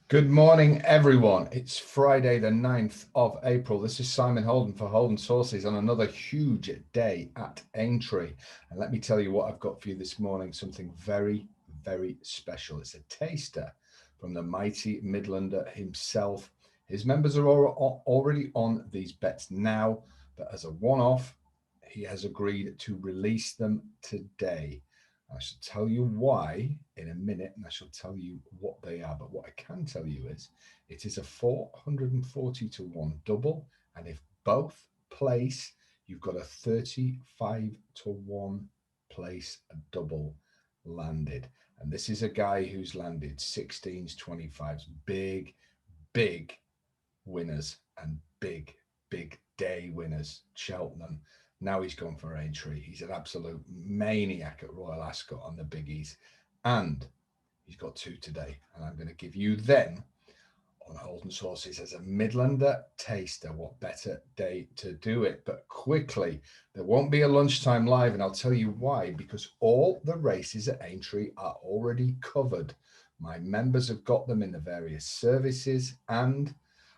Good morning, everyone. It's Friday, the 9th of April. This is Simon Holden for Holden's Horses on another huge day at Aintree. And let me tell you what I've got for you this morning, something very, very special. It's a taster from the mighty Midlander himself. His members are already on these bets now, but as a one-off, he has agreed to release them today. I shall tell you why in a minute, and I shall tell you what they are. But what I can tell you is it is a 440 to 1 double. And if both place, you've got a 35 to 1 place a double landed. And this is a guy who's landed 16s, 25s, big, big winners and big, big day winners. Cheltenham. Now he's gone for Aintree. He's an absolute maniac at Royal Ascot on the biggies. And he's got two today. And I'm going to give you them on Holden's Horses as a Midlander taster. What better day to do it? But quickly, there won't be a lunchtime live. And I'll tell you why. Because all the races at Aintree are already covered. My members have got them in the various services, and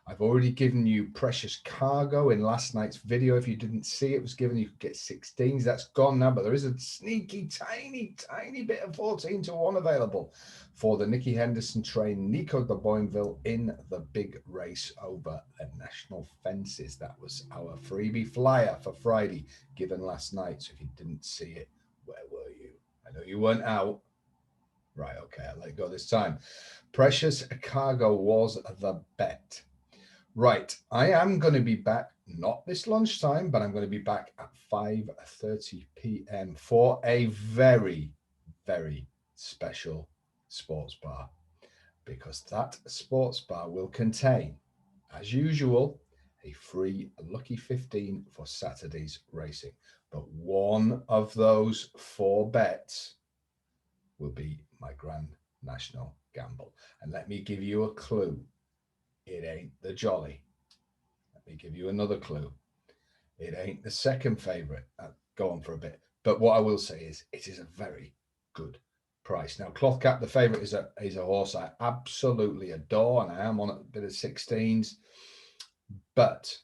I've already given you precious cargo in last night's video. If you didn't see it, it was given you could get 16s. That's gone now, but there is a sneaky, tiny bit of 14 to 1 available for the Nicky Henderson train, Nico de Boinville in the big race over the national fences. That was our freebie flyer for Friday given last night. So if you didn't see it, where were you? I know you weren't out. Right, okay, I'll let it go this time. Precious cargo was the bet. Right, I am going to be back, not this lunchtime, but I'm going to be back at 5:30 p.m. for a very, very special sports bar, because that sports bar will contain, as usual, a free Lucky 15 for Saturday's racing. But one of those 4 bets will be my Grand National Gamble. And let me give you a clue. It ain't the Jolly. Let me give you another clue. It ain't the second favourite. I'll go on for a bit. But what I will say is it is a very good price. Now, Cloth Cap, the favourite, is a horse I absolutely adore, and I am on a bit of 16s. But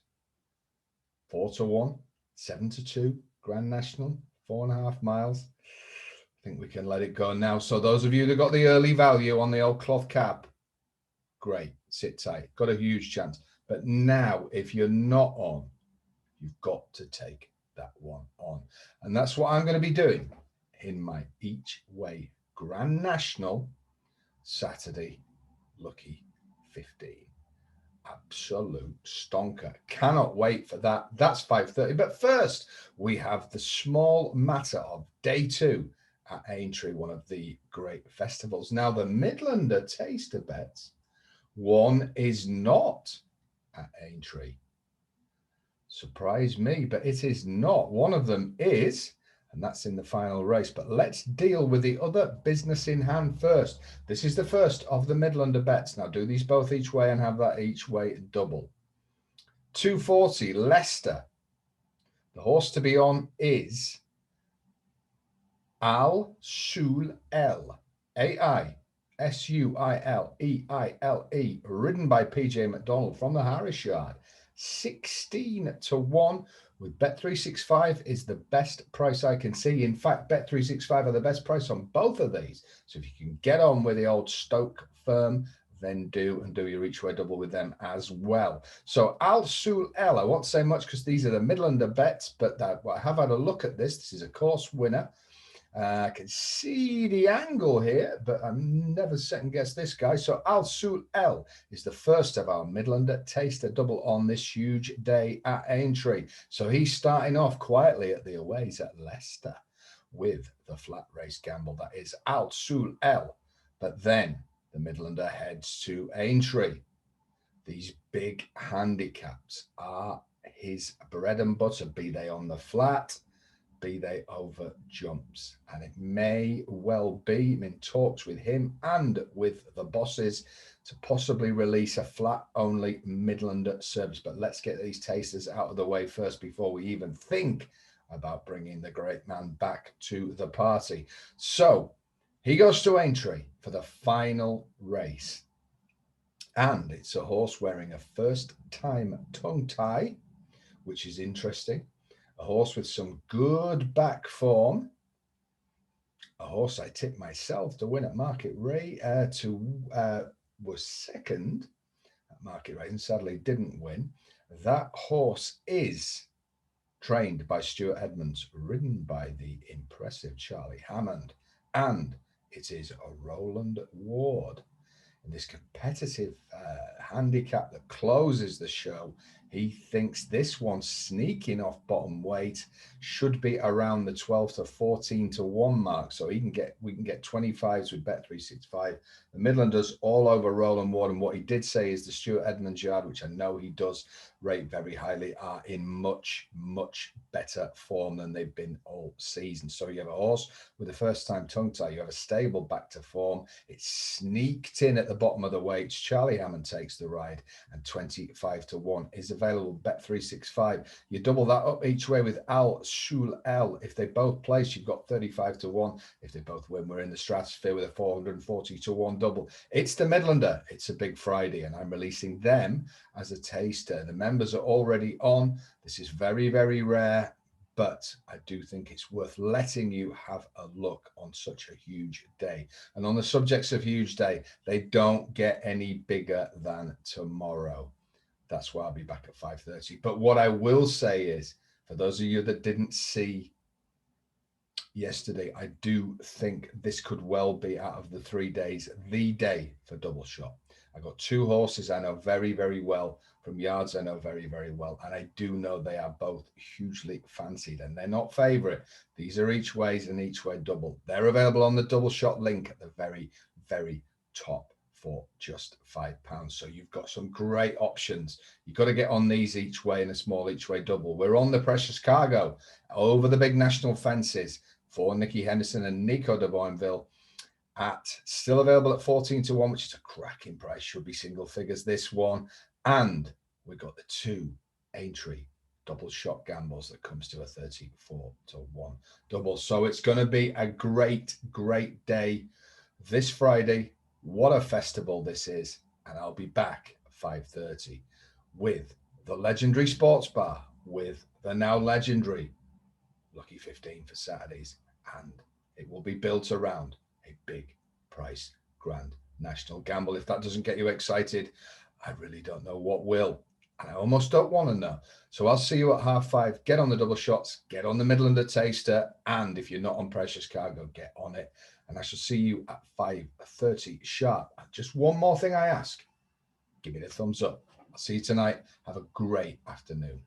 4 to 1, 7 to 2, Grand National, 4.5 miles. I think we can let it go now. So those of you that got the early value on the old Cloth Cap, great, sit tight, got a huge chance. But now, if you're not on, you've got to take that one on. And that's what I'm going to be doing in my each way Grand National Saturday Lucky 15. Absolute stonker. Cannot wait for that. That's 5:30. But first, we have the small matter of day 2 at Aintree, one of the great festivals. Now, the Midlander taster bets, one is not at Aintree. Surprise me, but it is not. One of them is, and that's in the final race. But let's deal with the other business in hand first. This is the first of the Midlander bets. Now, do these both each way and have that each way double. 240, Leicester. The horse to be on is Al Suleile, AISUILEILE, ridden by PJ McDonald from the Harris Yard. 16 to 1 with Bet365 is the best price I can see. In fact, Bet365 are the best price on both of these. So if you can get on with the old Stoke firm, then do your each way double with them as well. So Al Suleile, I won't say much because these are the Midlander bets, but I have had a look at this. This is a course winner. I can see the angle here, but I've never second-guessed this guy. So Al Suleile is the first of our Midlander taster double on this huge day at Aintree. So he's starting off quietly at the aways at Leicester with the flat race gamble. That is Al Suleile. But then the Midlander heads to Aintree. These big handicaps are his bread and butter, be they on the flat, be they over jumps. And it may well be, I'm in talks with him and with the bosses to possibly release a flat-only Midlander service. But let's get these tasters out of the way first before we even think about bringing the great man back to the party. So he goes to Aintree for the final race. And it's a horse wearing a first-time tongue tie, which is interesting. A horse with some good back form. A horse I tipped myself to win at Market Rate, was second at Market Rate and sadly didn't win. That horse is trained by Stuart Edmonds, ridden by the impressive Charlie Hammond, and it is a Roland Ward. In this competitive handicap that closes the show, he thinks this one sneaking off bottom weight should be around the 12 to 14 to 1 mark. So we can get 25s with Bet365. The Midlanders all over Roland Ward. And what he did say is the Stuart Edmonds yard, which I know he does rate very highly, are in much, much better form than they've been all season. So you have a horse with a first-time tongue tie. You have a stable back to form. It's sneaked in at the bottom of the weights. Charlie Hammond takes the ride, and 25 to 1 is available. Bet365. You double that up each way with Al Shul L. If they both place, you've got 35 to 1. If they both win, we're in the stratosphere with a 440 to 1 double. It's the Midlander. It's a big Friday, and I'm releasing them as a taster. The members are already on. This is very, very rare, but I do think it's worth letting you have a look on such a huge day. And on the subjects of huge day, they don't get any bigger than tomorrow. That's why I'll be back at 5:30. But what I will say is, for those of you that didn't see yesterday, I do think this could well be, out of the 3 days, the day for double shot. I got two horses I know very, very well from yards I know very, very well. And I do know they are both hugely fancied, and they're not favorite. These are each ways and each way double. They're available on the double shot link at the very, very top for just £5. So you've got some great options. You've got to get on these each way and a small each way double. We're on the Precious Cargo over the big national fences for Nicky Henderson and Nico de Boinville, at still available at 14 to 1, which is a cracking price. Should be single figures, this one. And we've got the two Aintree double shot gambles that comes to a 34 to 1 double. So it's going to be a great, great day this Friday. What a festival this is. And I'll be back at 5:30 with the legendary sports bar, with the now legendary Lucky 15 for Saturdays. And it will be built around a big price grand national gamble. If that doesn't get you excited, I really don't know what will. And I almost don't want to know. So I'll see you at 5:30. Get on the double shots, get on the Midlander taster, and if you're not on Precious Cargo, get on it. And I shall see you at 5:30 sharp. And just one more thing I ask, give me the thumbs up. I'll see you tonight. Have a great afternoon.